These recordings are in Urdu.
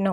9।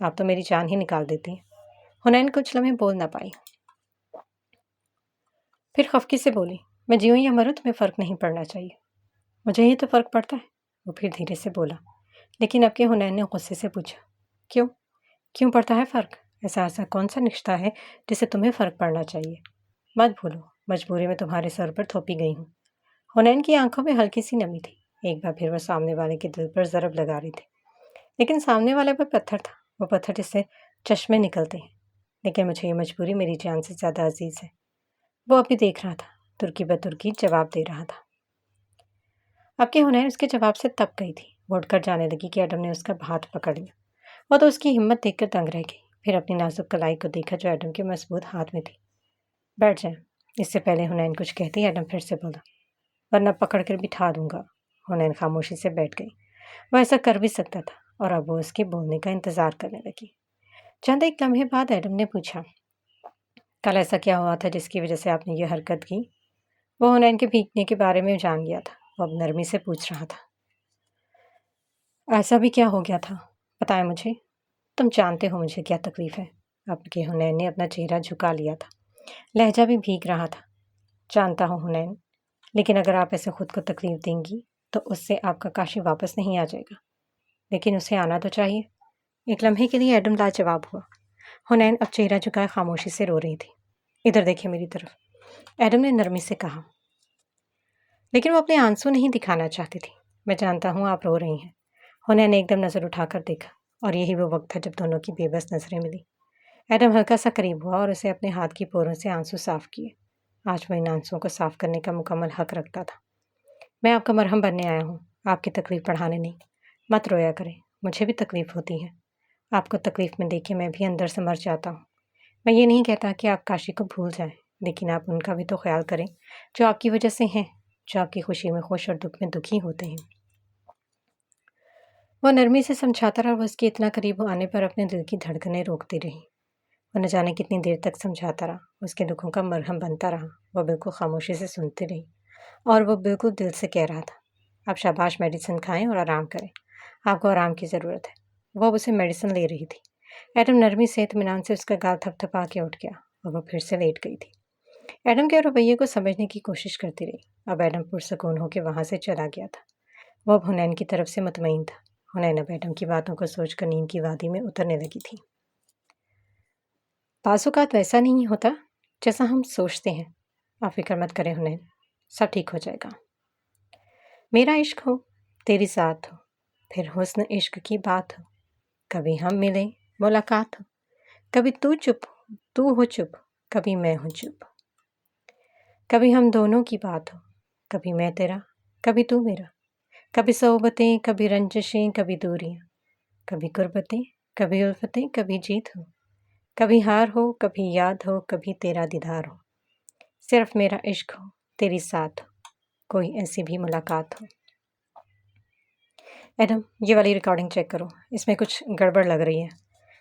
آپ تو میری جان ہی نکال دیتی ہیں۔ حنین کچھ لمحے بول نہ پائی، پھر خفگی سے بولی، میں جیوں یا مروں تمہیں فرق نہیں پڑنا چاہیے۔ مجھے ہی تو فرق پڑتا ہے، وہ پھر دھیرے سے بولا۔ لیکن اب کہ حنین نے غصے سے پوچھا، کیوں کیوں پڑتا ہے فرق؟ ایسا کون سا رشتہ ہے جسے تمہیں فرق پڑنا چاہیے؟ مت بھولو، مجبوری میں تمہارے سر پر تھوپی گئی ہوں۔ حنین کی آنکھوں میں ہلکی سی نمی تھی۔ ایک بار پھر وہ سامنے والے کے دل پر ضرب لگا رہی تھی، لیکن سامنے والے پر پتھر تھا۔ وہ پتھر جس سے چشمے نکلتے ہیں، لیکن مجھے یہ مجبوری میری جان سے زیادہ عزیز ہے۔ وہ ابھی دیکھ رہا تھا، ترکی بترکی جواب دے رہا تھا۔ اب کہ حنین اس کے جواب سے تپ گئی تھی، وہ اٹھ کر جانے لگی کہ ایڈم نے اس کا ہاتھ پکڑ لیا۔ وہ تو اس کی ہمت دیکھ کر دنگ رہ گئی، پھر اپنی نازک کلائی کو دیکھا جو ایڈم کے مضبوط ہاتھ میں تھی۔ بیٹھ جائیں۔ اس سے پہلے حنین کچھ کہتی ایڈم پھر سے بولا، ورنہ پکڑ کر بٹھا دوں گا۔ حنین خاموشی سے بیٹھ گئی۔ وہ ایسا کر بھی سکتا تھا، اور اب وہ اس کے بولنے کا انتظار کرنے لگی۔ چند ایک لمحے بعد ایڈم نے پوچھا، کل ایسا کیا ہوا تھا جس کی وجہ سے آپ نے یہ حرکت کی؟ وہ حنین کے بھیگنے کے بارے میں جان گیا تھا، وہ اب نرمی سے پوچھ رہا تھا، ایسا بھی کیا ہو گیا تھا؟ بتائیں مجھے، تم جانتے ہو مجھے کیا تکلیف ہے۔ اب کہ حنین نے اپنا چہرہ جھکا لیا تھا، لہجہ بھی بھیگ رہا تھا۔ جانتا ہوں حنین، لیکن اگر آپ ایسے خود کو تکلیف دیں گی تو اس سے آپ کا کاشی واپس نہیں آ جائے گا۔ لیکن اسے آنا تو چاہیے۔ ایک لمحے کے لیے ایڈم لاجواب ہوا۔ حنین اب چہرہ جھکائے خاموشی سے رو رہی تھی۔ ادھر دیکھیں میری طرف، ایڈم نے نرمی سے کہا، لیکن وہ اپنے آنسو نہیں دکھانا چاہتی تھی۔ میں جانتا ہوں آپ رو رہی ہیں۔ حنین نے ایک دم نظر اٹھا کر دیکھا، اور یہی وہ وقت تھا جب دونوں کی بے بس نظریں ملی۔ ایڈم ہلکا سا قریب ہوا اور اسے اپنے ہاتھ کی پوروں سے آنسو صاف کیے۔ آج وہ ان آنسوؤں کو صاف کرنے کا مکمل حق رکھتا تھا۔ میں آپ کا مرہم بننے آیا ہوں، آپ کی تکلیف بڑھانے نہیں۔ مت رویا کریں، مجھے بھی تکلیف ہوتی ہے۔ آپ کو تکلیف میں دیکھ کے میں بھی اندر سے مر جاتا ہوں۔ میں یہ نہیں کہتا کہ آپ کاشی کو بھول جائیں، لیکن آپ ان کا بھی تو خیال کریں جو آپ کی وجہ سے ہیں، جو آپ کی خوشی میں خوش اور دکھ میں دکھی ہوتے ہیں۔ وہ نرمی سے سمجھاتا رہا، وہ اس کے اتنا قریب آنے پر اپنے دل کی دھڑکنیں روکتی رہی۔ وہ نہ جانے کتنی دیر تک سمجھاتا رہا، اس کے دکھوں کا مرہم بنتا رہا۔ وہ بالکل خاموشی سے سنتی رہی، اور وہ بالکل دل سے کہہ رہا تھا، آپ شاباش میڈیسن کھائیں اور آرام کریں، آپ کو آرام کی ضرورت ہے۔ وہ اب اسے میڈیسن لے رہی تھی۔ ایڈم نرمی سے اطمینان سے اس کا گال تھپ تھپا کے اٹھ گیا، اور وہ پھر سے لیٹ گئی تھی۔ ایڈم کے رویے کو سمجھنے کی کوشش کرتی رہی۔ اب ایڈم پرسکون ہو کے وہاں سے چلا گیا تھا۔ وہ اب حنین کی طرف سے مطمئن تھا۔ حنین اب ایڈم کی باتوں کو سوچ کر نیند کی وادی میں اترنے لگی تھی۔ بعض اوقات ویسا نہیں ہوتا جیسا ہم سوچتے ہیں۔ آپ فکر مت کریں حنین، سب ٹھیک ہو جائے گا۔ میرا عشق ہو، تیری ذات ہو، پھر حسن عشق کی بات ہو، کبھی ہم ملیں ملاقات ہو، کبھی تو چپ تو ہو چپ، کبھی میں ہوں چپ، کبھی ہم دونوں کی بات ہو، کبھی میں تیرا کبھی تو میرا، کبھی صحبتیں کبھی رنجشیں کبھی دوریاں، کبھی قربتیں کبھی الفتیں کبھی جیت ہو، کبھی ہار ہو کبھی یاد ہو، کبھی تیرا دیدار ہو، صرف میرا عشق ہو، تیری ساتھ ہو، کوئی ایسی بھی ملاقات ہو۔ ایڈم، یہ والی ریکارڈنگ چیک کرو، اس میں کچھ گڑبڑ لگ رہی ہے۔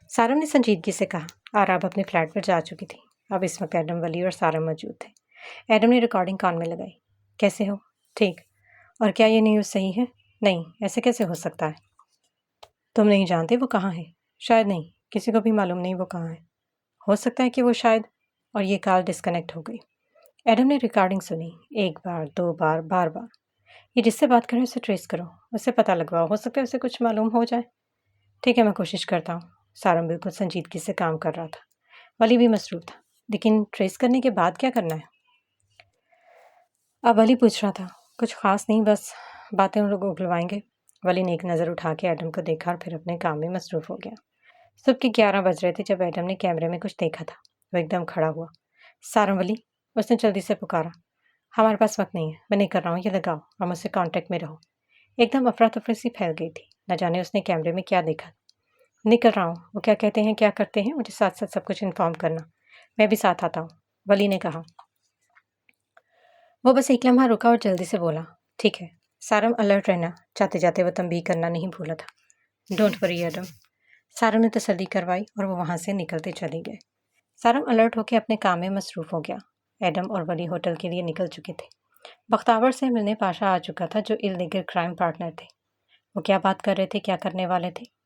سارم نے سنجیدگی سے کہا، اور آپ اپنے فلیٹ پر جا چکی تھی۔ اب اس وقت ایڈم، ولی اور سارم موجود تھے۔ ایڈم نے ریکارڈنگ کان میں لگائی۔ کیسے ہو؟ ٹھیک۔ اور کیا یہ نیوز صحیح ہے؟ نہیں، ایسے کیسے ہو سکتا ہے؟ تم نہیں جانتے وہ کہاں ہے؟ شاید نہیں، کسی کو بھی معلوم نہیں وہ کہاں ہے۔ ہو سکتا ہے کہ وہ شاید، اور یہ کال ڈسکنیکٹ ہو گئی۔ ایڈم نے ریکارڈنگ سنی، ایک بار، دو بار، بار بار۔ یہ جس سے بات کرے اسے ٹریس کرو، اس سے پتہ لگواؤ، ہو سکتا ہے اسے کچھ معلوم ہو جائے۔ ٹھیک ہے، میں کوشش کرتا ہوں۔ سارم بالکل سنجیدگی سے کام کر رہا تھا۔ ولی بھی مصروف تھا، لیکن ٹریس کرنے کے بعد کیا کرنا ہے؟ اب ولی پوچھ رہا تھا، کچھ خاص نہیں، بس باتیں ان لوگ اگلوائیں گے۔ ولی نے ایک نظر اٹھا کے ایڈم کو دیکھا اور پھر اپنے کام میں مصروف ہو گیا۔ صبح کے 11 بج رہے تھے جب ایڈم نے کیمرے میں کچھ دیکھا تھا۔ وہ ایک دم کھڑا ہوا۔ سارم، ولی، اس نے جلدی سے پکارا، ہمارے پاس وقت نہیں ہے، میں نہیں کر رہا ہوں، یہ لگاؤ اور مجھ سے کانٹیکٹ میں رہو۔ ایک دم افراتفری سی پھیل گئی تھی، نہ جانے اس نے کیمرے میں کیا دیکھا۔ نہیں کر رہا ہوں، وہ کیا کہتے ہیں کیا کرتے ہیں، مجھے ساتھ ساتھ سب کچھ انفارم کرنا، میں بھی ساتھ آتا ہوں، ولی نے کہا۔ وہ بس ایک لمحہ رکا اور جلدی سے بولا، ٹھیک ہے۔ سارم، الرٹ رہنا۔ جاتے جاتے وہ تنبیہ کرنا نہیں بھولا تھا، ڈونٹ وری ایڈم۔ سارم نے تسلی کروائی اور وہ وہاں سے نکلتے چلے گئے۔ سارم الرٹ ہو کے اپنے کام میں مصروف ہو گیا۔ ایڈم اور ولی ہوٹل کے لیے نکل چکے تھے۔ بختاور سے ملنے پاشا آ چکا تھا جو اللیگل کرائم پارٹنر تھے۔ وہ کیا بات کر رہے تھے، کیا کرنے والے تھے،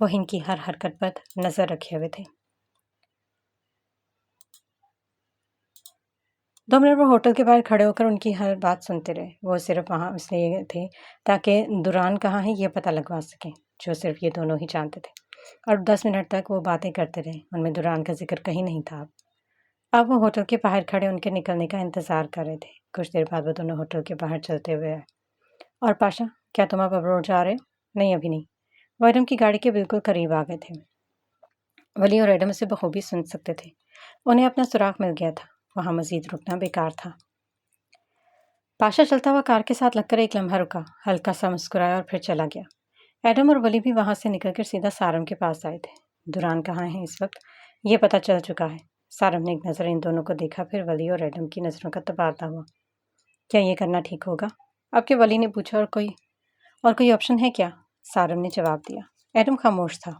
وہ ہند کی ہر حرکت پر نظر رکھے ہوئے تھے۔ 2 منٹ وہ ہوٹل کے باہر کھڑے ہو کر ان کی ہر بات سنتے رہے۔ وہ صرف وہاں اس لیے تھے تاکہ دوران کہاں ہے یہ پتہ لگوا سکیں، جو صرف یہ دونوں ہی جانتے تھے۔ اور 10 منٹ تک وہ باتیں کرتے رہے، ان میں دوران کا ذکر کہیں نہیں تھا۔ اب وہ ہوٹل کے باہر کھڑے ان کے نکلنے کا انتظار کر رہے تھے۔ کچھ دیر بعد وہ دونوں ہوٹل کے باہر چلتے ہوئے آئے۔ اور پاشا، کیا تم اب ابروڈ جا رہے ہو؟ نہیں، ابھی نہیں۔ وہ ایڈم کی گاڑی کے بالکل قریب آ گئے تھے۔ ولی اور ایڈم اسے بخوبی سن سکتے تھے۔ انہیں اپنا سراغ مل گیا تھا، وہاں مزید رکنا بیکار تھا۔ پاشا چلتا ہوا کار کے ساتھ لگ کر ایک لمحہ رکا، ہلکا سا مسکرایا اور پھر چلا گیا۔ ایڈم اور ولی بھی وہاں سے نکل کر سیدھا سارم کے پاس آئے تھے۔ دوران کہاں ہے اس وقت یہ پتہ چل چکا ہے۔ سارم نے ایک نظر ان دونوں کو دیکھا، پھر ولی اور ایڈم کی نظروں کا تبادلہ ہوا۔ کیا یہ کرنا ٹھیک ہوگا؟ اب کے ولی نے پوچھا، اور کوئی آپشن ہے کیا؟ سارم نے جواب دیا۔ ایڈم خاموش تھا۔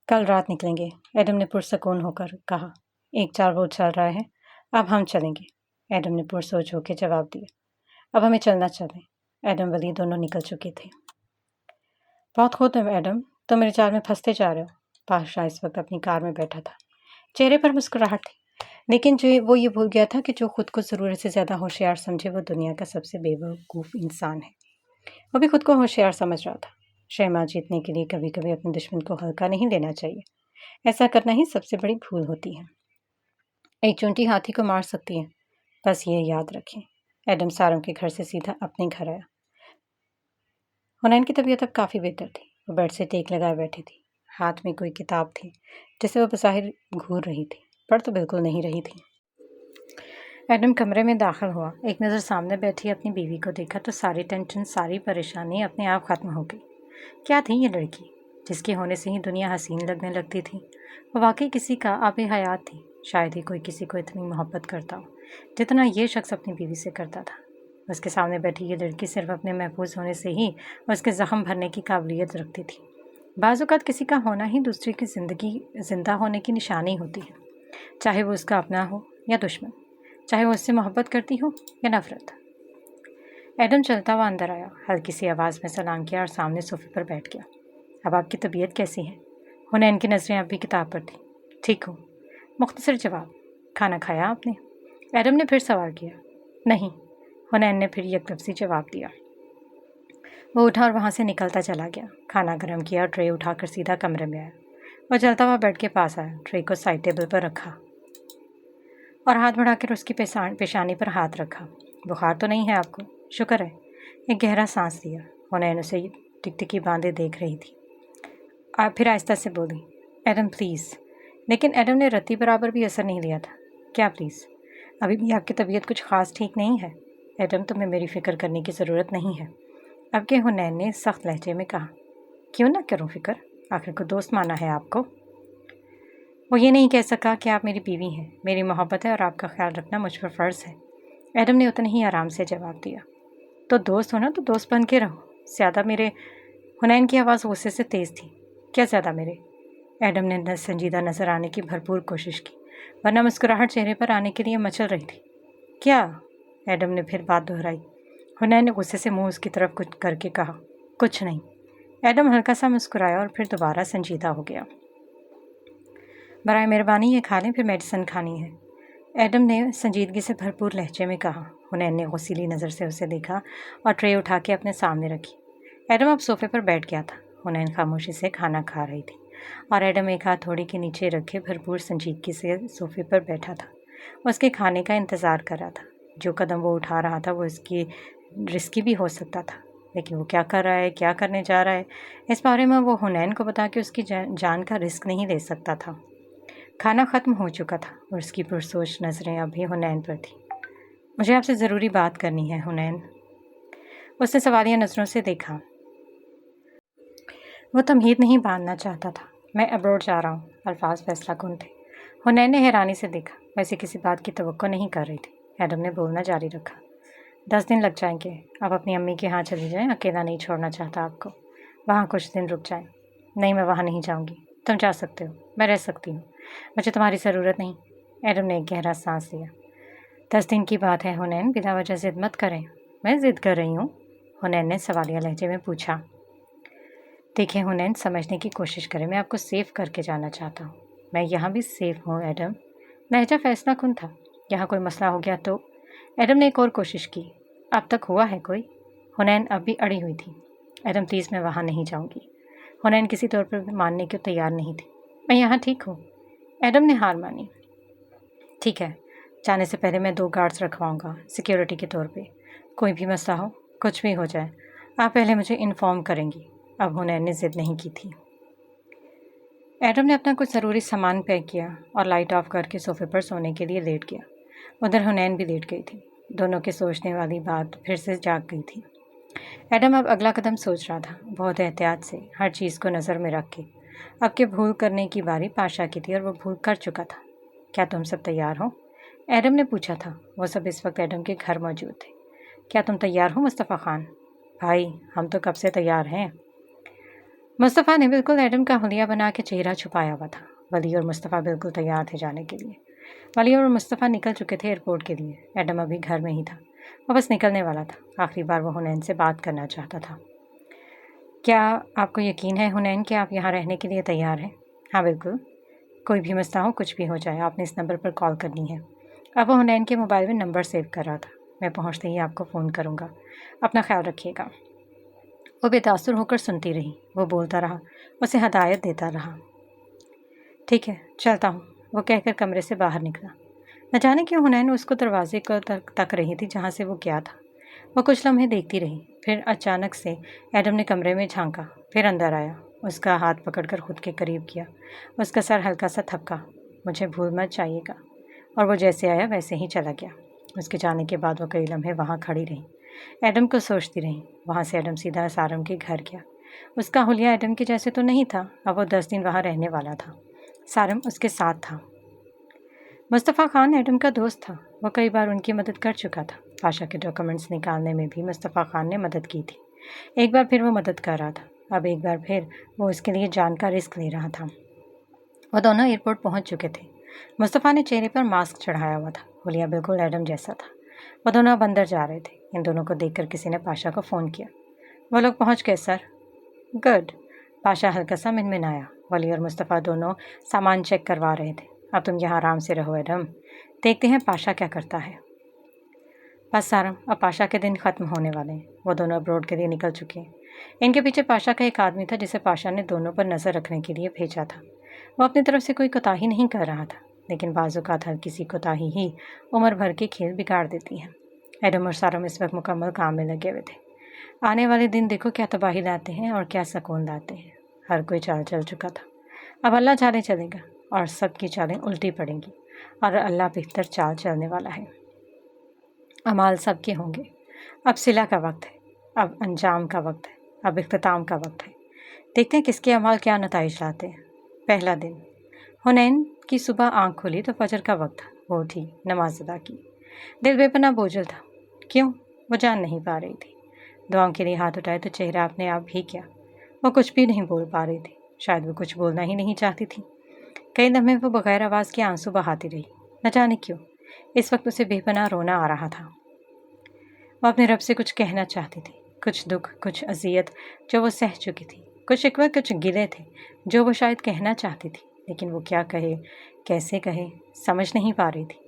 کل رات نکلیں گے، ایڈم نے پرسکون ہو کر کہا۔ 1-4 روز چل رہا ہے، اب ہم چلیں گے، ایڈم نے پرسوچ ہو کے جواب دیا۔ اب ہمیں چلنا چلیں۔ ایڈم ولی دونوں نکل چکے تھے۔ بہت خود ہے ایڈم، تم میرے جال میں پھنستے جا رہے ہو۔ پاشا اس وقت اپنی کار میں بیٹھا تھا، چہرے پر مسکراہٹ تھی، لیکن وہ یہ بھول گیا تھا کہ جو خود کو ضرورت سے زیادہ ہوشیار سمجھے وہ دنیا کا سب سے بے وقوف انسان ہے۔ وہ بھی خود کو ہوشیار سمجھ رہا تھا۔ شیما جیتنے کے لیے کبھی کبھی اپنے دشمن کو ہلکا نہیں لینا چاہیے، ایسا کرنا ہی سب سے بڑی بھول ہوتی ہے۔ ایک چونٹی ہاتھی کو مار سکتی ہے، بس یہ یاد رکھیں۔ ایڈم سارم کے گھر سے سیدھا اپنے گھر آیا۔ حنین کی طبیعت اب کافی بہتر تھی۔ وہ بیڈ سے ٹیک لگائے بیٹھی تھی، ہاتھ میں کوئی کتاب تھی جسے وہ بظاہر گھور رہی تھی، پڑھ تو بالکل نہیں رہی تھی۔ ایڈم کمرے میں داخل ہوا، ایک نظر سامنے بیٹھی اپنی بیوی کو دیکھا تو ساری ٹینشن، ساری پریشانی اپنے آپ ختم ہو گئی۔ کیا تھی یہ لڑکی جس کے ہونے سے ہی دنیا حسین لگنے لگتی تھی؟ وہ واقعی کسی کا آب حیات تھی۔ شاید ہی کوئی کسی کو اتنی محبت کرتا ہو جتنا یہ شخص اپنی بیوی سے کرتا تھا۔ اس کے سامنے بیٹھی یہ لڑکی صرف اپنے محفوظ ہونے سے ہی اس کے زخم بھرنے کی قابلیت رکھتی تھی۔ بعض اوقات کسی کا ہونا ہی دوسرے کی زندہ ہونے کی نشانی ہوتی ہے، چاہے وہ اس کا اپنا ہو یا دشمن، چاہے وہ اس سے محبت کرتی ہو یا نفرت۔ ایڈم چلتا ہوا اندر آیا، ہلکی سی آواز میں سلام کیا اور سامنے صوفے پر بیٹھ گیا۔ اب آپ کی طبیعت کیسی ہے؟ حنین کی نظریں اب بھی کتاب پر تھیں۔ ٹھیک ہوں، مختصر جواب۔ کھانا کھایا آپ نے؟ ایڈم نے پھر سوال کیا۔ نہیں، حنین نے پھر یک لفظی جواب دیا۔ وہ اٹھا اور وہاں سے نکلتا چلا گیا۔ کھانا گرم کیا اور ٹرے اٹھا کر سیدھا کمرے میں آیا۔ وہ چلتا ہوا بیڈ کے پاس آیا، ٹرے کو سائڈ ٹیبل پر رکھا اور ہاتھ بڑھا کر اس کی پیشانی پر ہاتھ رکھا۔ بخار تو نہیں ہے آپ کو؟ شکر ہے۔ ایک گہرا سانس لیا۔ حنین اسے ٹکٹکی باندھے دیکھ رہی تھی۔ آپ پھر آہستہ سے بولی، ایڈم پلیز۔ لیکن ایڈم نے رتی برابر بھی اثر نہیں لیا تھا۔ کیا پلیز؟ ابھی بھی آپ کی طبیعت کچھ خاص ٹھیک نہیں ہے۔ ایڈم تمہیں میری فکر کرنے کی ضرورت نہیں ہے، اب کہ حنین نے سخت لہجے میں کہا۔ کیوں نہ کروں فکر؟ آخر کو دوست مانا ہے آپ کو۔ وہ یہ نہیں کہہ سکا کہ آپ میری بیوی ہیں، میری محبت ہے اور آپ کا خیال رکھنا مجھ پر فرض ہے۔ ایڈم نے اتنے ہی آرام سے جواب دیا۔ تو دوست ہونا تو دوست بن کے رہو، زیادہ میرے۔ حنین کی آواز غصے سے تیز تھی۔ کیا زیادہ میرے؟ ایڈم نے سنجیدہ نظر آنے کی بھرپور کوشش کی، ورنہ مسکراہٹ چہرے پر آنے کے لیے مچل رہی تھی۔ کیا؟ ایڈم نے پھر بات دہرائی۔ حنین نے غصے سے منہ اس کی طرف کچھ کر کے کہا، کچھ نہیں۔ ایڈم ہلکا سا مسکرایا اور پھر دوبارہ سنجیدہ ہو گیا۔ برائے مہربانی یہ کھا لیں، پھر میڈیسن کھانی ہے، ایڈم نے سنجیدگی سے بھرپور لہجے میں کہا۔ حنین نے غصیلی نظر سے اسے دیکھا اور ٹرے اٹھا کے اپنے سامنے رکھی۔ ایڈم اب صوفے پر بیٹھ گیا تھا۔ حنین خاموشی سے کھانا کھا رہی تھی اور ایڈم ایک ہاتھ تھوڑی کے نیچے رکھے بھرپور سنجیدگی سے صوفے پر بیٹھا تھا۔ اس کے کھانے کا انتظار کر رہا تھا۔ جو قدم وہ اٹھا رہا تھا وہ اس کی رسکی بھی ہو سکتا تھا، لیکن وہ کیا کر رہا ہے، کیا کرنے جا رہا ہے، اس بارے میں وہ حنین کو بتا کے اس کی جان کا رسک نہیں لے سکتا تھا۔ کھانا ختم ہو چکا تھا اور اس کی پرسوچ نظریں اب بھی حنین پر تھیں۔ مجھے آپ سے ضروری بات کرنی ہے حنین۔ اس نے سوالیہ نظروں سے دیکھا۔ وہ تمہید نہیں باندھنا چاہتا تھا۔ میں ابروڈ جا رہا ہوں، الفاظ فیصلہ کن تھے۔ حنین نے حیرانی سے دیکھا، ویسے کسی بات کی توقع نہیں کر رہی تھی۔ ایڈم نے بولنا جاری رکھا۔ 10 دن لگ جائیں گے، آپ اپنی امی کے ہاں چلی جائیں، اکیلا نہیں چھوڑنا چاہتا آپ کو۔ وہاں کچھ دن رک جائیں۔ نہیں، میں وہاں نہیں جاؤں گی، تم جا سکتے ہو، میں رہ سکتی ہوں، مجھے تمہاری ضرورت نہیں۔ ایڈم نے ایک گہرا سانس لیا۔ 10 دن کی بات ہے حنین، بلا وجہ ضد مت کریں۔ میں ضد کر رہی ہوں؟ حنین نے سوالیہ لہجے میں پوچھا۔ دیکھیں حنین، سمجھنے کی کوشش کریں، میں آپ کو سیف کر کے جانا چاہتا ہوں۔ میں یہاں بھی سیف ہوں ایڈم۔ لہجہ فیصلہ کن تھا۔ یہاں کوئی مسئلہ ہو گیا تو؟ ایڈم نے ایک اور کوشش کی۔ اب تک ہوا ہے کوئی؟ حنین اب بھی اڑی ہوئی تھی۔ ایڈم پلیز، میں وہاں نہیں جاؤں گی۔ حنین کسی طور پر بھی ماننے کو تیار نہیں تھی۔ میں یہاں ٹھیک ہوں۔ ایڈم نے ہار مانی۔ ٹھیک ہے، جانے سے پہلے میں 2 گارڈز رکھواؤں گا سیکیورٹی کے طور پہ۔ کوئی بھی مسئلہ ہو، کچھ بھی ہو جائے، آپ پہلے مجھے انفارم کریں گی۔ اب حنین نے ضد نہیں کی تھی۔ ایڈم نے اپنا کچھ ضروری سامان پیک کیا اور لائٹ آف کر کے صوفے پر سونے کے لیے لیٹ گیا۔ ادھر حنین بھی لیٹ گئی تھی۔ دونوں کے سوچنے والی بات پھر سے جاگ گئی تھی۔ ایڈم اب اگلا قدم سوچ رہا تھا، بہت احتیاط سے، ہر چیز کو نظر میں رکھ کے۔ اب کہ بھول کرنے کی باری پاشا کی تھی اور وہ بھول کر چکا تھا۔ کیا تم سب تیار ہو؟ ایڈم نے پوچھا تھا۔ وہ سب اس وقت ایڈم کے گھر موجود تھے۔ کیا تم تیار ہو مصطفیٰ خان؟ بھائی، ہم تو کب سے تیار ہیں۔ مصطفیٰ نے بالکل ایڈم کا حلیہ بنا کے چہرہ چھپایا ہوا تھا۔ ولی اور مصطفیٰ بالکل تیار تھے جانے کے لیے۔ ولی اور مصطفیٰ نکل چکے تھے ایئرپورٹ کے لیے۔ ایڈم ابھی گھر میں ہی تھا۔ وہ بس نکلنے والا تھا۔ آخری بار وہ حنین سے بات کرنا چاہتا تھا۔ کیا آپ کو یقین ہے حنین کہ آپ یہاں رہنے کے لیے تیار ہیں؟ ہاں بالکل۔ کوئی بھی مسئلہ ہو، کچھ بھی ہو جائے، آپ نے اس نمبر پر کال کرنی ہے۔ اب وہ حنین کے موبائل میں نمبر سیو کر رہا تھا۔ میں پہنچتے ہی آپ کو فون کروں گا، اپنا خیال رکھیے گا۔ وہ بے تاثر ہو کر سنتی رہی۔ وہ بولتا رہا، اسے ہدایت دیتا رہا۔ ٹھیک ہے، چلتا ہوں، وہ کہہ کر کمرے سے باہر نکلا۔ نہ جانے کیوں حنین اس کو دروازے کو تک رہی تھی جہاں سے وہ گیا تھا۔ وہ کچھ لمحے دیکھتی رہی، پھر اچانک سے ایڈم نے کمرے میں جھانکا، پھر اندر آیا، اس کا ہاتھ پکڑ کر خود کے قریب کیا۔ اس کا سر ہلکا سا تھپکا۔ مجھے بھول مت جائیے گا۔ اور وہ جیسے آیا ویسے ہی چلا گیا۔ اس کے جانے کے بعد وہ کئی لمحے وہاں کھڑی رہی، ایڈم کو سوچتی رہی۔ وہاں سے ایڈم سیدھا سارم کے گھر گیا۔ اس کا حلیہ ایڈم کے جیسے تو نہیں تھا۔ اب وہ 10 دن وہاں رہنے والا تھا۔ سارم اس کے ساتھ تھا۔ مصطفیٰ خان ایڈم کا دوست تھا۔ وہ کئی بار ان کی مدد کر چکا تھا۔ پاشا کے ڈاکومنٹس نکالنے میں بھی مصطفیٰ خان نے مدد کی تھی۔ ایک بار پھر وہ مدد کر رہا تھا۔ اب ایک بار پھر وہ اس کے لیے جان کا رسک لے رہا تھا۔ وہ دونوں ایئرپورٹ پہنچ چکے تھے۔ مصطفیٰ نے چہرے پر ماسک چڑھایا ہوا تھا۔ حلیہ بالکل ایڈم جیسا تھا۔ وہ دونوں اب اندر جا رہے تھے۔ ان دونوں کو دیکھ کر کسی نے پاشا کو فون کیا۔ وہ لوگ پہنچ گئے سر۔ گڈ۔ پاشا ہلکا سا منمنایا۔ ولی اور مصطفیٰ دونوں سامان چیک کروا رہے تھے۔ اب تم یہاں آرام سے رہو ایڈم، دیکھتے ہیں پاشا کیا کرتا ہے۔ بس سارم، اب پاشا کے دن ختم ہونے والے ہیں۔ وہ دونوں اب روڈ کے لیے نکل چکے ہیں۔ ان کے پیچھے پاشا کا ایک آدمی تھا جسے پاشا نے دونوں پر نظر رکھنے کے لیے بھیجا تھا۔ وہ اپنی طرف سے کوئی کوتاہی نہیں کر رہا تھا، لیکن بعض اوقات ہر کسی کوتاہی ہی عمر بھر کے کھیل بگاڑ دیتی ہے۔ ایڈم اور سارم اس وقت مکمل کام میں لگے ہوئے تھے۔ آنے والے دن دیکھو کیا تباہی لاتے ہیں اور کیا سکون لاتے ہیں۔ ہر کوئی چال چل چکا تھا۔ اب اللہ چالیں چلے گا اور سب کی چالیں الٹی پڑیں گی، اور اللہ بہتر چال چلنے والا ہے۔ اعمال سب کے ہوں گے۔ اب صلہ کا وقت ہے، اب انجام کا وقت ہے، اب اختتام کا وقت ہے۔ دیکھتے ہیں کس کے اعمال کیا نتائج لاتے ہیں۔ پہلا دن۔ حنین کی صبح آنکھ کھلی تو فجر کا وقت تھا۔ وہ اٹھی، نماز ادا کی۔ دل بے پناہ بوجھل تھا۔ کیوں؟ وہ جان نہیں پا رہی تھی۔ دعاؤں کے لیے ہاتھ اٹھائے تو چہرہ اپنے آپ ہی کیا۔ وہ کچھ بھی نہیں بول پا رہی تھی۔ شاید وہ کچھ بولنا ہی نہیں چاہتی تھی۔ کئی لمحے وہ بغیر آواز کے آنسو بہاتی رہی۔ نہ جانے کیوں اس وقت اسے بے پناہ رونا آ رہا تھا۔ وہ اپنے رب سے کچھ کہنا چاہتی تھی، کچھ دکھ، کچھ اذیت جو وہ سہ چکی تھی، کچھ شکوے، کچھ گلے تھے جو وہ شاید کہنا چاہتی تھی، لیکن وہ کیا کہے، کیسے کہے، سمجھ نہیں پا رہی تھی۔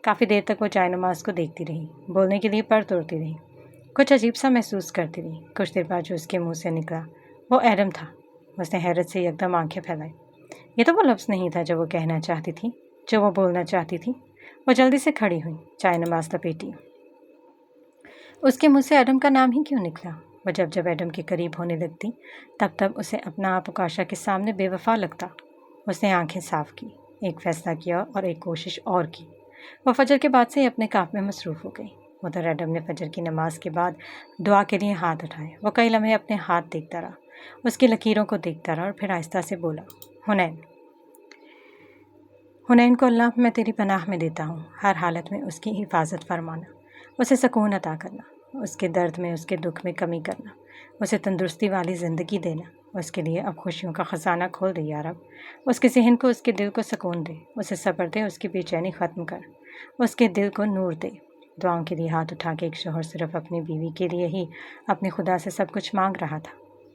کافی دیر تک وہ جائے نماز کو دیکھتی رہی، بولنے کے لیے پر توڑتی رہی، کچھ عجیب سا محسوس کرتی رہی۔ کچھ دیر بعد جو اس کے منہ سے نکلا وہ ایڈم تھا۔ اس نے حیرت سے یکدم آنکھیں پھیلائی۔ یہ تو وہ لفظ نہیں تھا جو وہ کہنا چاہتی تھی، جو وہ بولنا چاہتی تھی۔ وہ جلدی سے کھڑی ہوئی، چائے نماز لپیٹی۔ اس کے منہ سے ایڈم کا نام ہی کیوں نکلا؟ وہ جب ایڈم کے قریب ہونے لگتی تب اسے اپنا آپ اکاشا کے سامنے بے وفا لگتا۔ اس نے آنکھیں صاف کی، ایک فیصلہ کیا اور ایک کوشش اور کی۔ وہ فجر کے بعد سے ہی اپنے کام میں مصروف ہو گئی۔ ادھر ایڈم نے فجر کی نماز کے بعد دعا کے لیے ہاتھ اٹھائے۔ وہ کئی لمحے اپنے ہاتھ دیکھتا رہا، اس کی لکیروں کو دیکھتا رہا، اور پھر آہستہ سے بولا، حنین کو اللہ میں تیری پناہ میں دیتا ہوں۔ ہر حالت میں اس کی حفاظت فرمانا، اسے سکون عطا کرنا، اس کے درد میں، اس کے دکھ میں کمی کرنا، اسے تندرستی والی زندگی دینا۔ اس کے لیے اب خوشیوں کا خزانہ کھول دے یا رب۔ اس کے ذہن کو، اس کے دل کو سکون دے، اسے صبر دے، اس کی بے چینی ختم کر، اس کے دل کو نور دے۔ دعاؤں کے لیے ہاتھ اٹھا کے ایک شوہر صرف اپنی بیوی کے لیے ہی اپنے خدا سے سب کچھ مانگ رہا تھا۔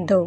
2,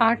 8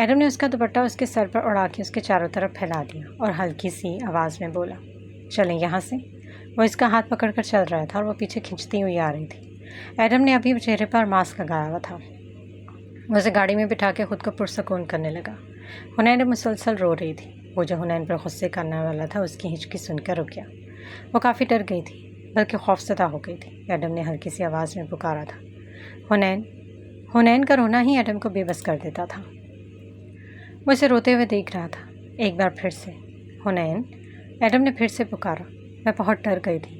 ایڈم نے اس کا دوپٹہ اس کے سر پر اڑا کے اس کے چاروں طرف پھیلا دیا اور ہلکی سی آواز میں بولا، چلیں یہاں سے۔ وہ اس کا ہاتھ پکڑ کر چل رہا تھا اور وہ پیچھے کھنچتی ہوئی آ رہی تھی۔ ایڈم نے ابھی چہرے پر ماسک لگایا ہوا تھا۔ وہ اسے گاڑی میں بٹھا کے خود کو پرسکون کرنے لگا۔ حنین مسلسل رو رہی تھی۔ وہ جو حنین پر غصے کرنے والا تھا اس کی ہچکی سن کر رک گیا۔ وہ کافی ڈر گئی تھی، بلکہ خوفزدہ ہو گئی تھی۔ ایڈم نے ہلکی سی آواز میں پکارا تھا، حنین۔ حنین کا رونا ہی ایڈم کو بے بس کر دیتا تھا۔ وہ اسے روتے ہوئے دیکھ رہا تھا۔ ایک بار پھر سے، حنین۔ ایڈم نے پھر سے پکارا۔ میں بہت ڈر گئی تھی،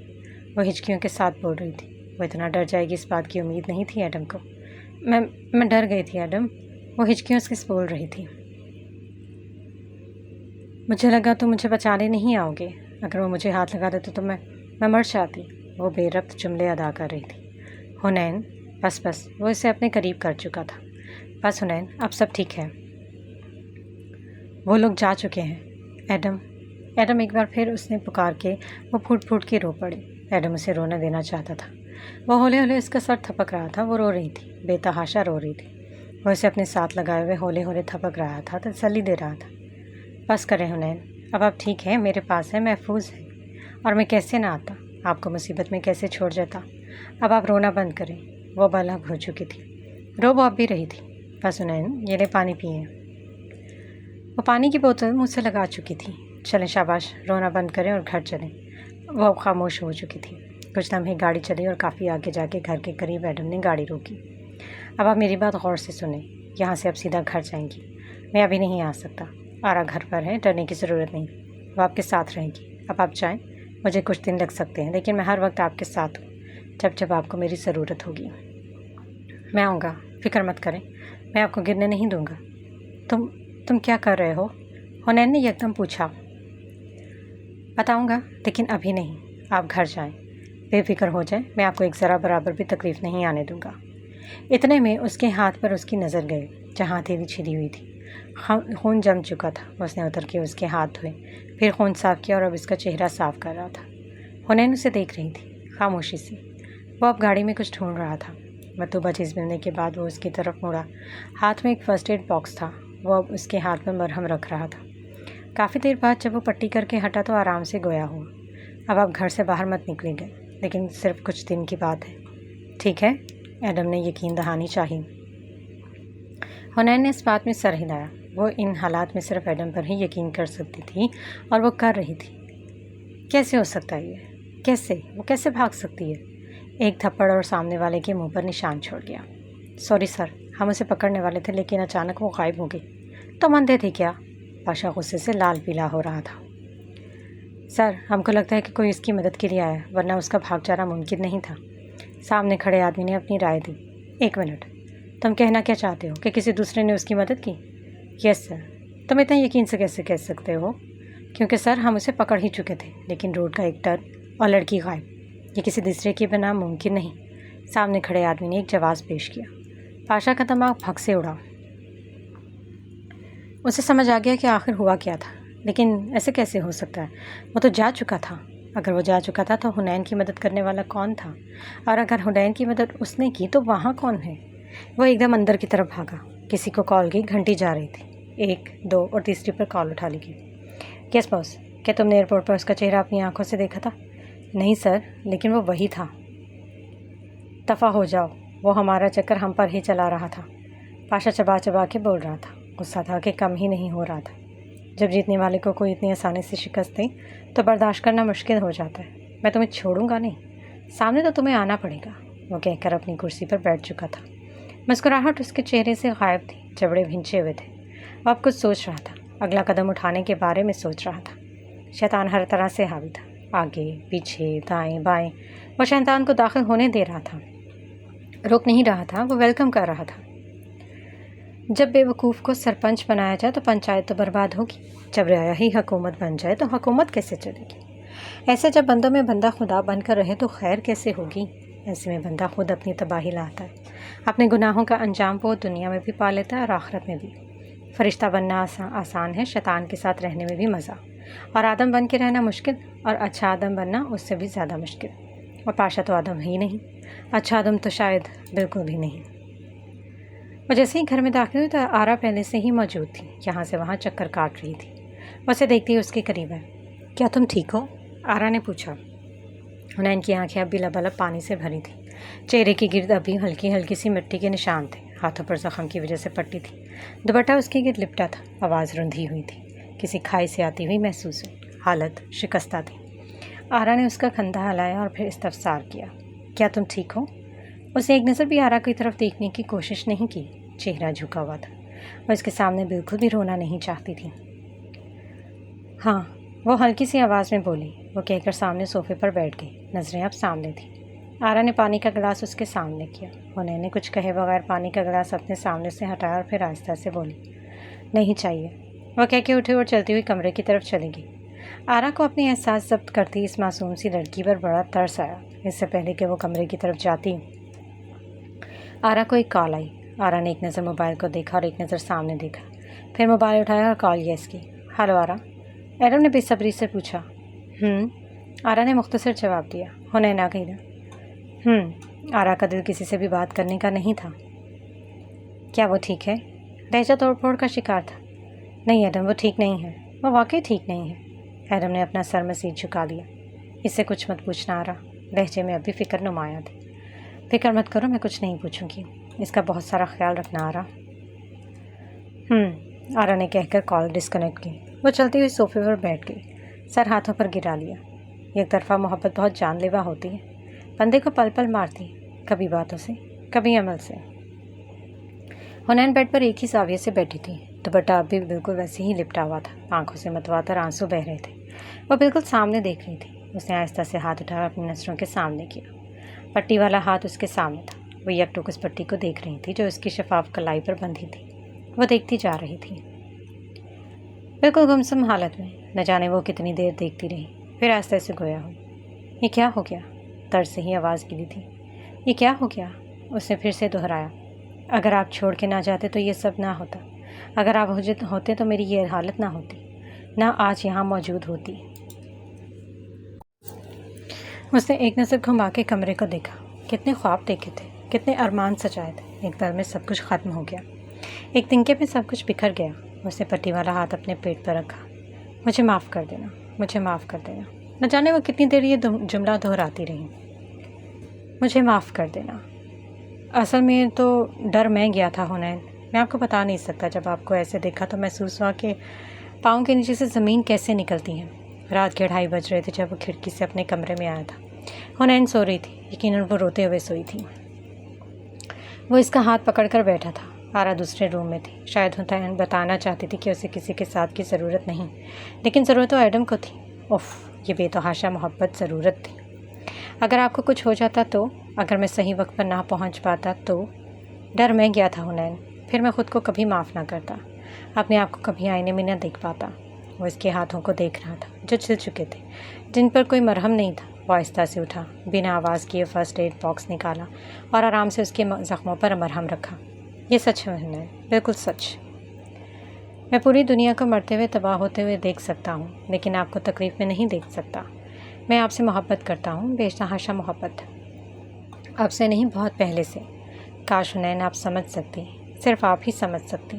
وہ ہچکیوں کے ساتھ بول رہی تھی۔ وہ اتنا ڈر جائے گی اس بات کی امید نہیں تھی ایڈم کو۔ میں ڈر گئی تھی ایڈم، وہ ہچکیوں سے بول رہی تھی۔ مجھے لگا تم مجھے بچانے نہیں آؤ گے۔ اگر وہ مجھے ہاتھ لگا دیتے تو میں مر جاتی۔ وہ بے ربط جملے ادا کر رہی تھی۔ حنین، بس وہ اسے اپنے قریب کر چکا تھا۔ بس حنین، اب سب ٹھیک ہے، وہ لوگ جا چکے ہیں۔ ایڈم ایک بار پھر اس نے پکار کے وہ پھوٹ پھوٹ کے رو پڑی۔ ایڈم اسے رونا دینا چاہتا تھا۔ وہ ہولے ہولے اس کا سر تھپک رہا تھا۔ وہ رو رہی تھی، بے تحاشا رو رہی تھی۔ وہ اسے اپنے ساتھ لگائے ہوئے ہولے ہولے تھپک رہا تھا، تسلی دے رہا تھا۔ بس کریں حنین، اب آپ ٹھیک ہیں، میرے پاس ہے، محفوظ ہے، اور میں کیسے نہ آتا، آپ کو مصیبت میں کیسے چھوڑ جاتا۔ اب آپ رونا بند کریں۔ وہ بلہک ہو چکی تھی، رو وہ اب بھی رہی تھی۔ بس حنین، یہ لے پانی پئیں۔ وہ پانی کی بوتل منہ سے لگا چکی تھی۔ چلیں شاباش، رونا بند کریں اور گھر چلیں۔ وہ اب خاموش ہو چکی تھی۔ کچھ لمحے گاڑی چلی اور کافی آگے جا کے گھر کے قریب ایڈم نے گاڑی روکی۔ اب آپ میری بات غور سے سنیں، یہاں سے اب سیدھا گھر جائیں گی۔ میں ابھی نہیں آ سکتا، آرا گھر پر ہے، ڈرنے کی ضرورت نہیں، وہ آپ کے ساتھ رہے گی۔ اب آپ جائیں، مجھے کچھ دن لگ سکتے ہیں، لیکن میں ہر وقت آپ کے ساتھ ہوں، جب آپ کو میری ضرورت ہوگی۔ میں آؤں گا، فکر مت کریں، میں آپ کو گرنے نہیں دوں گا۔ تم کیا کر رہے ہو؟ حنین نے یکدم پوچھا۔ بتاؤں گا، لیکن ابھی نہیں، آپ گھر جائیں، بے فکر ہو جائیں، میں آپ کو ایک ذرا برابر بھی تکلیف نہیں آنے دوں گا۔ اتنے میں اس کے ہاتھ پر اس کی نظر گئی، جہاں ہتھیلی چھلی ہوئی تھی۔ خون جم چکا تھا۔ اس نے اتر کے اس کے ہاتھ دھوئے، پھر خون صاف کیا اور اب اس کا چہرہ صاف کر رہا تھا۔ حنین اسے دیکھ رہی تھی، خاموشی سے۔ وہ اب گاڑی میں کچھ ڈھونڈ رہا تھا۔ مطلوبہ چیز ملنے کے بعد وہ اس کی طرف مڑا۔ ہاتھ میں ایک فرسٹ ایڈ باکس تھا۔ وہ اب اس کے ہاتھ میں مرہم رکھ رہا تھا۔ کافی دیر بعد جب وہ پٹی کر کے ہٹا تو آرام سے گویا ہوا۔ اب آپ گھر سے باہر مت نکلیں گے، لیکن صرف کچھ دن کی بات ہے، ٹھیک ہے؟ ایڈم نے یقین دہانی چاہی۔ حنین نے اس بات میں سر ہلایا۔ وہ ان حالات میں صرف ایڈم پر ہی یقین کر سکتی تھی، اور وہ کر رہی تھی۔ کیسے ہو سکتا ہے یہ؟ وہ کیسے بھاگ سکتی ہے؟ ایک تھپڑ اور سامنے والے کے منہ پر نشان چھوڑ گیا۔ سوری سر، ہم اسے پکڑنے والے تھے، لیکن اچانک وہ غائب ہو گئی۔ تم اندھے تھے کیا؟ پاشا غصے سے لال پیلا ہو رہا تھا۔ سر، ہم کو لگتا ہے کہ کوئی اس کی مدد کے لیے آیا، ورنہ اس کا بھاگ جانا ممکن نہیں تھا۔ سامنے کھڑے آدمی نے اپنی رائے دی۔ ایک منٹ، تم کہنا کیا چاہتے ہو کہ کسی دوسرے نے اس کی مدد کی؟ یس سر۔ تم اتنا یقین سے کیسے کہہ سکتے ہو؟ کیونکہ سر ہم اسے پکڑ ہی چکے تھے، لیکن روڈ کا ایک ٹرن اور لڑکی غائب، یہ کسی دوسرے کی بنا ممکن نہیں۔ سامنے کھڑے آدمی نے ایک جواز پیش کیا۔ پاشا کا دماغ بھگ سے اڑا۔ اسے سمجھ آ گیا کہ آخر ہوا کیا تھا، لیکن ایسے کیسے ہو سکتا ہے؟ وہ تو جا چکا تھا۔ اگر وہ جا چکا تھا تو حنین کی مدد کرنے والا کون تھا؟ اور اگر حنین کی مدد اس نے کی تو وہاں کون ہے؟ وہ ایک دم اندر کی طرف بھاگا۔ کسی کو کال کی گھنٹی جا رہی تھی۔ 1، 2 اور تیسری پر کال اٹھا لی گئی۔ یس باس، کیا تم نے ایئرپورٹ پر اس کا چہرہ اپنی آنکھوں سے دیکھا تھا؟ نہیں سر، لیکن وہ وہی تھا۔ دفع ہو جاؤ، وہ ہمارا چکر ہم پر ہی چلا رہا تھا۔ پاشا چبا چبا کے بول رہا تھا۔ غصہ تھا کہ کم ہی نہیں ہو رہا تھا۔ جب جیتنے والے کو کوئی اتنی آسانی سے شکست دے تو برداشت کرنا مشکل ہو جاتا ہے۔ میں تمہیں چھوڑوں گا نہیں، سامنے تو تمہیں آنا پڑے گا، وہ کہہ کر اپنی کرسی پر بیٹھ چکا تھا۔ مسکراہٹ اس کے چہرے سے غائب تھی، جبڑے بھنچے ہوئے تھے۔ وہ اب کچھ سوچ رہا تھا، اگلا قدم اٹھانے کے بارے میں سوچ رہا تھا۔ شیطان ہر طرح سے حاوی تھا، آگے پیچھے دائیں بائیں۔ وہ شیطان کو داخل ہونے دے رہا تھا، روک نہیں رہا تھا، وہ ویلکم کر رہا تھا۔ جب بے وقوف کو سرپنچ بنایا جائے تو پنچایت تو برباد ہوگی، جب رعایا ہی حکومت بن جائے تو حکومت کیسے چلے گی؟ ایسے جب بندوں میں بندہ خدا بن کر رہے تو خیر کیسے ہوگی؟ ایسے میں بندہ خود اپنی تباہی لاتا ہے۔ اپنے گناہوں کا انجام وہ دنیا میں بھی پا لیتا ہے اور آخرت میں بھی۔ فرشتہ بننا آسان ہے، شیطان کے ساتھ رہنے میں بھی مزہ، اور آدم بن کے رہنا مشکل، اور اچھا آدم بننا اس سے بھی زیادہ مشکل۔ اور پاشا تو آدم ہی نہیں، اچھا آدم تو شاید بالکل بھی نہیں۔ وہ جیسے ہی گھر میں داخل ہوئی تو آرا پہلے سے ہی موجود تھی، یہاں سے وہاں چکر کاٹ رہی تھی۔ وہ اسے دیکھتی اس کے قریب ہے۔ کیا تم ٹھیک ہو؟ آرا نے پوچھا۔ حنین کی آنکھیں اب بھی لبالب پانی سے بھری تھیں، چہرے کے گرد ابھی ہلکی ہلکی سی مٹی کے نشان تھے، ہاتھوں پر زخم کی وجہ سے پٹی تھی، دوپٹہ اس کے گرد لپٹا تھا، آواز رندھی ہوئی تھی، کسی کھائی سے آتی ہوئی محسوس ہوئی، حالت شکستہ تھی۔ آرا نے اس کا کندھا ہلایا اور پھر استفسار کیا، کیا تم ٹھیک ہو؟ اس نے ایک نظر بھی آرا کی طرف دیکھنے کی کوشش نہیں کی، چہرہ جھکا ہوا تھا، وہ اس کے سامنے بالکل بھی رونا نہیں چاہتی تھی۔ ہاں، وہ ہلکی سی آواز میں بولی، وہ کہہ کر سامنے صوفے پر بیٹھ گئی، نظریں اب سامنے تھیں۔ آرا نے پانی کا گلاس اس کے سامنے کیا، انہیں کچھ کہے بغیر پانی کا گلاس اپنے سامنے سے ہٹایا اور پھر آہستہ سے بولی، نہیں چاہیے۔ وہ کہہ کے اٹھی اور چلتی ہوئی کمرے کی طرف چلی گئی۔ آرا کو اپنے احساس ضبط کرتی اس معصوم سی لڑکی پر بڑا ترس آیا۔ اس سے پہلے کہ وہ کمرے کی طرف جاتی آرا کو ایک کال آئی۔ آرا نے ایک نظر موبائل کو دیکھا اور ایک نظر سامنے دیکھا، پھر موبائل اٹھایا اور کال یس کی۔ ہلو آرا، ایڈم نے بے صبری سے پوچھا۔ آرا نے مختصر جواب دیا۔ حنین آ گئی نا؟ آرا کا دل کسی سے بھی بات کرنے کا نہیں تھا۔ کیا وہ ٹھیک ہے؟ لہجہ توڑ پھوڑ کا شکار تھا۔ نہیں ایڈم، وہ ٹھیک نہیں ہے، وہ واقعی ٹھیک نہیں ہے۔ ایڈم نے اپنا سر مزید جھکا لیا۔ اس سے کچھ مت پوچھنا آرا، لہجے میں اب بھی فکر نمایاں تھی۔ فکر مت کرو، میں کچھ نہیں پوچھوں گی، اس کا بہت سارا خیال رکھنا آرا۔ آرا نے کہہ کر کال ڈسکنیکٹ کی۔ وہ چلتی ہوئی صوفے پر بیٹھ گئی، سر ہاتھوں پر گرا لیا۔ ایک طرفہ محبت بہت جان لیوا ہوتی ہے، بندے کو پل پل مارتی، کبھی باتوں سے کبھی عمل سے۔ حنین بیڈ پر ایک ہی زاویے سے بیٹھی تھی، دوپٹہ اب بھی بالکل ویسے ہی لپٹا ہوا تھا، آنکھوں سے متواتر آنسو بہہ رہے تھے۔ وہ بالکل سامنے دیکھ رہی تھی۔ اس نے آہستہ سے ہاتھ اٹھا اپنی نظروں کے سامنے کیا۔ پٹی والا ہاتھ اس کے سامنے تھا۔ وہ یک ٹوک اس پٹی کو دیکھ رہی تھی جو اس کی شفاف کلائی پر بندھی تھی۔ وہ دیکھتی جا رہی تھی، بالکل گمسم حالت میں، نہ جانے وہ کتنی دیر دیکھتی رہی، پھر آہستہ سے گویا ہوئی۔ یہ کیا ہو گیا؟ طرز سے ہی آواز گری تھی۔ یہ کیا ہو گیا؟ اس نے پھر سے دہرایا۔ اگر آپ چھوڑ کے نہ جاتے تو یہ سب نہ ہوتا، اگر آپ ہوتے تو میری یہ حالت نہ ہوتی، نہ آج یہاں موجود ہوتی۔ اس نے ایک نظر گھما کے کمرے کو دیکھا۔ کتنے خواب دیکھے تھے، کتنے ارمان سجائے تھے، ایک پل میں سب کچھ ختم ہو گیا، ایک تنکے میں سب کچھ بکھر گیا۔ اس نے پٹی والا ہاتھ اپنے پیٹ پر رکھا۔ مجھے معاف کر دینا، مجھے معاف کر دینا۔ نہ جانے وہ کتنی دیر یہ جملہ دہراتی رہی، مجھے معاف کر دینا۔ اصل میں تو ڈر میں گیا تھا حنین، میں آپ کو بتا نہیں سکتا۔ جب آپ کو ایسے دیکھا تو محسوس ہوا کہ پاؤں کے نیچے سے زمین کیسے نکلتی ہے۔ رات کے 2:30 بج رہے تھے جب وہ کھڑکی سے اپنے کمرے میں آیا تھا۔ حنین سو رہی تھی، یقیناً وہ روتے ہوئے سوئی تھی۔ وہ اس کا ہاتھ پکڑ کر بیٹھا تھا۔ آرا دوسرے روم میں تھی، شاید حنین بتانا چاہتی تھی کہ اسے کسی کے ساتھ کی ضرورت نہیں، لیکن ضرورت تو ایڈم کو تھی۔ یہ بے تحاشا محبت ضرورت تھی۔ اگر آپ کو کچھ ہو جاتا تو، اگر میں صحیح وقت پر نہ پہنچ پاتا تو، ڈر میں گیا تھا حنین، پھر میں خود کو کبھی معاف نہ کرتا، اپنے آپ کو کبھی آئینے میں نہ دیکھ پاتا۔ وہ اس کے ہاتھوں کو دیکھ رہا تھا جو چھل چکے تھے، جن پر کوئی مرہم نہیں تھا۔ وہ آہستہ سے اٹھا، بنا آواز کیے فرسٹ ایڈ باکس نکالا اور آرام سے اس کے زخموں پر مرہم رکھا۔ یہ سچ ہے حنین، بالکل سچ۔ میں پوری دنیا کو مرتے ہوئے تباہ ہوتے ہوئے دیکھ سکتا ہوں، لیکن آپ کو تکلیف میں نہیں دیکھ سکتا۔ میں آپ سے محبت کرتا ہوں، بے تحاشا محبت، اب سے نہیں، بہت پہلے سے۔ کاش حنین آپ سمجھ سکتی، صرف آپ ہی سمجھ سکتی۔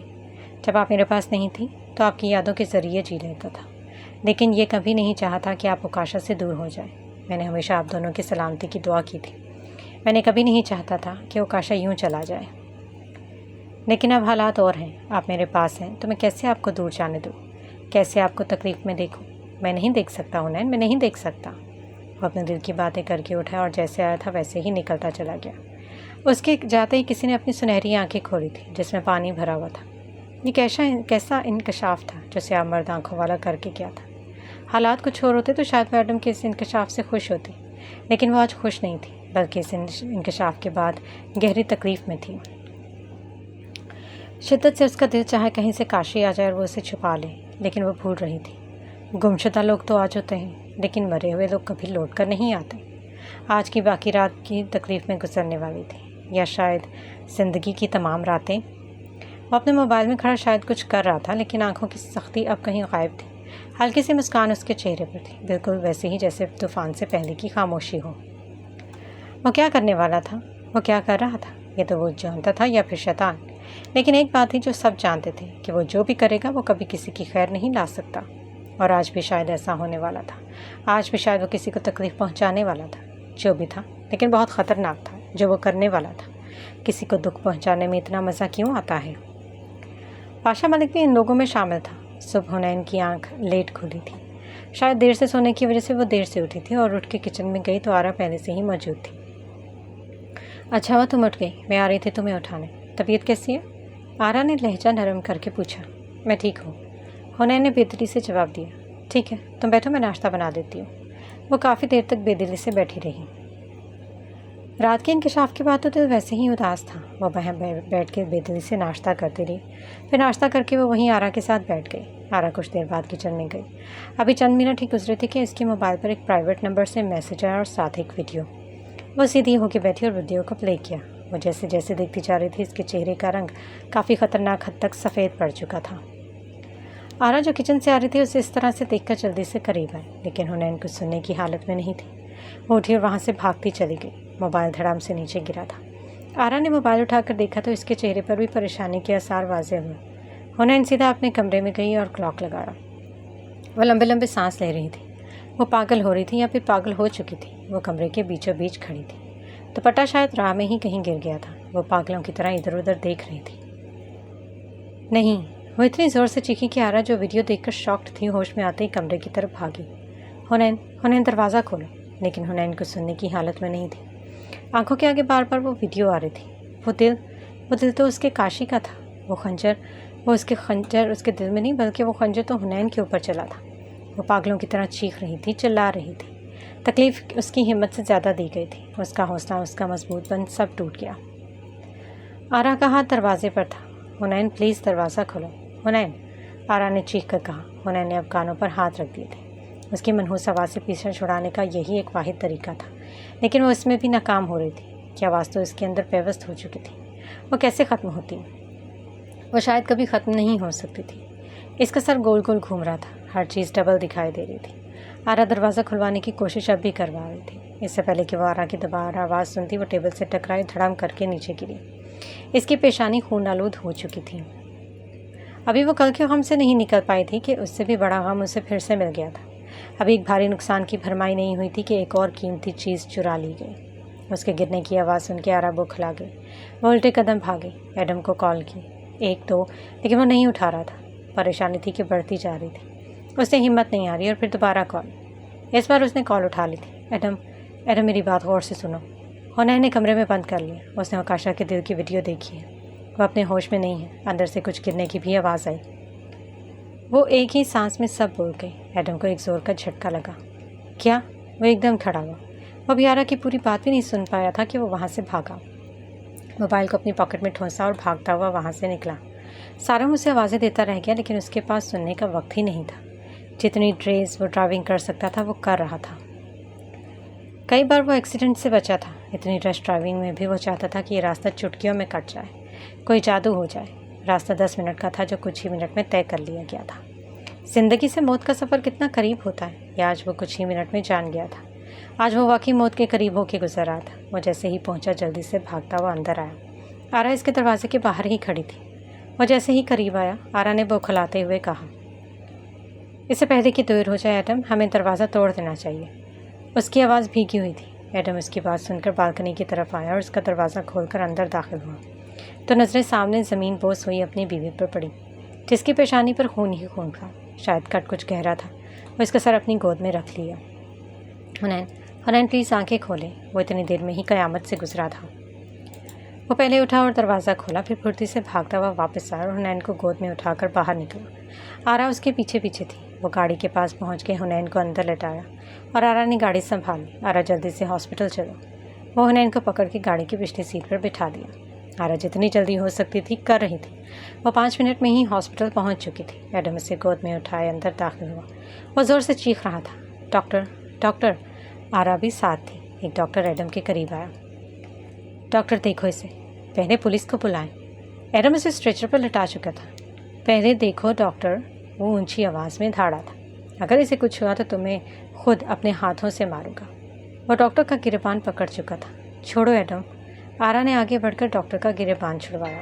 جب آپ میرے پاس نہیں تھی تو آپ کی یادوں کے ذریعے جی لیتا تھا، لیکن یہ کبھی نہیں چاہا تھا کہ آپ اوکاشا سے دور ہو جائے۔ میں نے ہمیشہ آپ دونوں کی سلامتی کی دعا کی تھی۔ میں نے کبھی نہیں چاہتا تھا کہ اوکاشا یوں چلا جائے، لیکن اب حالات اور ہیں۔ آپ میرے پاس ہیں تو میں کیسے آپ کو دور جانے دوں، کیسے آپ کو تکلیف میں دیکھوں؟ میں نہیں دیکھ سکتا حنین، میں نہیں دیکھ سکتا۔ وہ اپنے دل کی باتیں کر کے اٹھا اور جیسے آیا تھا ویسے ہی نکلتا چلا گیا۔ اس کے جاتے ہی کسی نے اپنی سنہری آنکھیں کھولی تھیں جس میں پانی بھرا ہوا تھا۔ یہ کیسا انکشاف تھا جو سیاہ مرد آنکھوں والا کر کے کیا تھا۔ حالات کچھ اور ہوتے تو شاید وہ ایڈم کے اس انکشاف سے خوش ہوتی، لیکن وہ آج خوش نہیں تھی، بلکہ اس انکشاف کے بعد گہری تکلیف میں تھی۔ شدت سے اس کا دل چاہے کہیں سے کاشی آ جائے اور وہ اسے چھپا لے، لیکن وہ بھول رہی تھی۔ گمشدہ لوگ تو آج ہوتے ہیں، لیکن مرے ہوئے لوگ کبھی لوٹ کر نہیں آتے۔ آج کی باقی رات کی تکلیف میں گزرنے والی تھی، یا شاید زندگی کی تمام راتیں۔ وہ اپنے موبائل میں کھڑا شاید کچھ کر رہا تھا، لیکن آنکھوں کی سختی اب کہیں غائب تھی۔ ہلکی سی مسکان اس کے چہرے پر تھی، بالکل ویسے ہی جیسے طوفان سے پہلے کی خاموشی ہو۔ وہ کیا کرنے والا تھا؟ وہ کیا کر رہا تھا؟ یہ تو وہ جانتا تھا یا پھر شیطان؟ لیکن ایک بات تھی جو سب جانتے تھے کہ وہ جو بھی کرے گا وہ کبھی کسی کی خیر نہیں لا سکتا، اور آج بھی شاید ایسا ہونے والا تھا۔ آج بھی شاید وہ کسی کو تکلیف پہنچانے والا تھا، جو بھی تھا، لیکن بہت خطرناک تھا جو وہ کرنے والا تھا۔ کسی کو دکھ پہنچانے میں اتنا مزہ کیوں آتا ہے؟ پاشا ملک بھی ان لوگوں میں شامل تھا۔ صبح حنین کی آنکھ لیٹ کھلی تھی، شاید دیر سے سونے کی وجہ سے وہ دیر سے اٹھی تھی، اور اٹھ کے کچن میں گئی تو آرا پہلے سے ہی موجود تھی۔ اچھا ہوا تم اٹھ گئی، میں آ رہی تھی تمہیں اٹھانے۔ طبیعت کیسی ہے؟ آرا نے لہجہ نرم کر کے پوچھا۔ میں ٹھیک ہوں، حنین نے بے دلی سے جواب دیا۔ ٹھیک ہے، تم بیٹھو، میں ناشتہ بنا دیتی ہوں۔ وہ کافی دیر تک بے دلی سے بیٹھی رہی۔ رات کے انکشاف کے بعد تو دل ویسے ہی اداس تھا۔ وہ وہاں بیٹھ کے بے دلی سے ناشتہ کرتی رہی، پھر ناشتہ کر کے وہ وہیں آرا کے ساتھ بیٹھ گئی۔ آرا کچھ دیر بعد کچن میں گئی۔ ابھی چند منٹ ہی گزرے تھے کہ اس کے موبائل پر ایک پرائیویٹ نمبر سے میسج آیا اور ساتھ ایک ویڈیو۔ وہ سیدھی ہو کے بیٹھی اور ویڈیو کو پلے کیا۔ وہ جیسے جیسے دیکھتی جا رہی تھی اس کے چہرے کا رنگ کافی خطرناک حد تک سفید پڑ چکا تھا۔ آرا جو کچن سے آ رہی تھی اسے اس طرح سے دیکھ کر جلدی سے قریب آئی، لیکن حنین کچھ سننے کی حالت میں نہیں تھی۔ وہ اٹھی اور وہاں سے بھاگتی چلی گئی۔ موبائل دھڑام سے نیچے گرا تھا۔ آرا نے موبائل اٹھا کر دیکھا تو اس کے چہرے پر بھی پریشانی کے آثار واضح ہوئے۔ حنین سیدھا اپنے کمرے میں گئی اور کلاک لگایا۔ وہ لمبے لمبے سانس لے رہی تھی۔ وہ پاگل ہو رہی تھی یا پھر پاگل ہو چکی تھی۔ وہ کمرے کے بیچوں بیچ کھڑی تھی۔ دوپٹہ شاید راہ میں ہی کہیں گر گیا تھا۔ وہ پاگلوں کی طرح ادھر ادھر دیکھ رہی تھی۔ نہیں، وہ اتنی زور سے چیخی کہ آرا جو ویڈیو دیکھ کر شاکڈ تھی ہوش میں آتے ہی کمرے کی طرف بھاگی۔ حنین دروازہ کھولو، لیکن حنین کو سننے کی حالت میں نہیں تھی۔ آنکھوں کے آگے بار بار وہ ویڈیو آ رہی تھی۔ وہ دل تو اس کے کاشی کا تھا۔ وہ خنجر اس کے دل میں نہیں بلکہ وہ خنجر تو حنین کے اوپر چلا تھا۔ وہ پاگلوں کی طرح چیخ رہی تھی، چلا رہی تھی۔ تکلیف اس کی ہمت سے زیادہ دی گئی تھی۔ اس کا حوصلہ، اس کا مضبوط بند سب ٹوٹ گیا۔ آرا کا ہاتھ دروازے پر تھا۔ حنین پلیز دروازہ کھولو، حنین، آرا نے چیخ کر کہا۔ حنین نے اب کانوں پر ہاتھ رکھ دیے تھے۔ اس کی منحوس آواز سے پیچھا چھڑانے کا یہی ایک واحد طریقہ تھا، لیکن وہ اس میں بھی ناکام ہو رہی تھی کہ آواز تو اس کے اندر پیوست ہو چکی تھی۔ وہ کیسے ختم ہوتی؟ وہ شاید کبھی ختم نہیں ہو سکتی تھی۔ اس کا سر گول گول گھوم رہا تھا، ہر چیز ڈبل دکھائی دے رہی تھی۔ آرا دروازہ کھلوانے کی کوشش اب بھی کروا رہی تھی۔ اس سے پہلے کہ وہ آرا کی دوبارہ آواز سنتی وہ ٹیبل سے ٹکرائی، دھڑام کر کے نیچے گری۔ اس کی پیشانی خون آلود ہو چکی تھی۔ ابھی وہ کل کے غم سے نہیں نکل پائی تھی کہ اس سے بھی بڑا غم اسے پھر سے مل گیا تھا۔ ابھی ایک بھاری نقصان کی بھرمائی نہیں ہوئی تھی کہ ایک اور قیمتی چیز چرا لی گئی۔ اس کے گرنے کی آواز سن کے آرا بوکھلا گئی۔ وہ الٹے قدم بھاگی، ایڈم کو کال کی، 1 2، لیکن وہ نہیں اٹھا رہا تھا۔ پریشانی تھی کہ بڑھتی جا رہی تھی۔ اس سے ہمت نہیں آ رہی اور پھر دوبارہ کال۔ اس بار اس نے کال اٹھا لی تھی۔ ایڈم میری بات غور سے سنو۔ حنین نے کمرے میں بند کر لیا۔ اس نے اوکاشا کے دل کی ویڈیو دیکھی ہے۔ وہ اپنے ہوش میں نہیں ہے۔ اندر سے کچھ گرنے کی بھی آواز آئی۔ وہ ایک ہی سانس میں سب بول گئی۔ ایڈم کو ایک زور کا جھٹکا لگا۔ کیا؟ وہ ایک دم کھڑا ہوا۔ وہ ابھی آرا کی پوری بات بھی نہیں سن پایا تھا کہ وہ وہاں سے بھاگا، موبائل کو اپنی پاکٹ میں ٹھونسا اور بھاگتا ہوا وہاں سے نکلا۔ سارا اسے آوازیں دیتا رہ گیا، لیکن اس کے پاس سننے کا وقت ہی نہیں تھا۔ جتنی ٹریس وہ ڈرائیونگ کر سکتا تھا وہ کر رہا تھا۔ کئی بار وہ ایکسیڈنٹ سے بچا تھا۔ اتنی رش ڈرائیونگ میں بھی وہ چاہتا تھا کہ یہ راستہ چٹکیوں میں کٹ جائے، کوئی جادو ہو جائے۔ راستہ 10 منٹ کا تھا جو کچھ ہی منٹ میں طے کر لیا گیا تھا۔ زندگی سے موت کا سفر کتنا قریب ہوتا ہے یہ آج وہ کچھ ہی منٹ میں جان گیا تھا۔ آج وہ واقعی موت کے قریب ہو کے گزر رہا تھا۔ وہ جیسے ہی پہنچا جلدی سے بھاگتا ہوا اندر آیا۔ آرا اس کے دروازے کے باہر ہی کھڑی تھی۔ وہ جیسے ہی قریب آیا، آرا نے بوکھلاتے ہوئے کہا، اس سے پہلے کہ دیر ہو جائے ایڈم، ہمیں دروازہ توڑ دینا چاہیے۔ اس کی آواز بھیگی ہوئی تھی۔ ایڈم اس کی بات سن کر بالکنی کی طرف آیا اور اس کا دروازہ کھول کر اندر داخل ہوا تو نظریں سامنے زمین بوس ہوئی اپنی بیوی پر پڑی، جس کی پیشانی پر خون ہی خون تھا۔ شاید کٹ کچھ گہرا تھا۔ وہ اس کا سر اپنی گود میں رکھ لیا۔ حنین پلیز آنکھیں کھولیں۔ وہ اتنی دیر میں ہی قیامت سے گزرا تھا۔ وہ پہلے اٹھا اور دروازہ کھولا، پھر پھرتی سے بھاگتا ہوا واپس آیا اور حنین کو گود میں اٹھا کر باہر نکلا۔ آرا اس کے پیچھے پیچھے تھی۔ وہ گاڑی کے پاس پہنچ کے حنین کو اندر لٹایا اور آرا نے گاڑی سنبھال لی۔ آرا جلدی سے ہاسپٹل چلو۔ وہ حنین کو پکڑ کے گاڑی کی پچھلی سیٹ پر بٹھا دیا۔ آرا جتنی جلدی ہو سکتی تھی کر رہی تھی۔ وہ 5 منٹ میں ہی ہاسپٹل پہنچ چکی تھی۔ ایڈم اسے گود میں اٹھائے اندر داخل ہوا۔ وہ زور سے چیخ رہا تھا، ڈاکٹر ڈاکٹر۔ آرا بھی ساتھ تھی۔ ایک ڈاکٹر ایڈم کے قریب آیا۔ ڈاکٹر دیکھو اسے، پہلے پولیس کو بلائیں۔ ایڈم اسے اسٹریچر پر لٹا چکا تھا۔ پہلے دیکھو ڈاکٹر، وہ اونچی آواز میں دھاڑا تھا، اگر اسے کچھ ہوا تو تمہیں خود اپنے ہاتھوں سے ماروں گا۔ وہ ڈاکٹر کا گریبان پکڑ چکا تھا۔ چھوڑو ایڈم۔ آرا نے آگے بڑھ کر ڈاکٹر کا گریبان چھڑوایا۔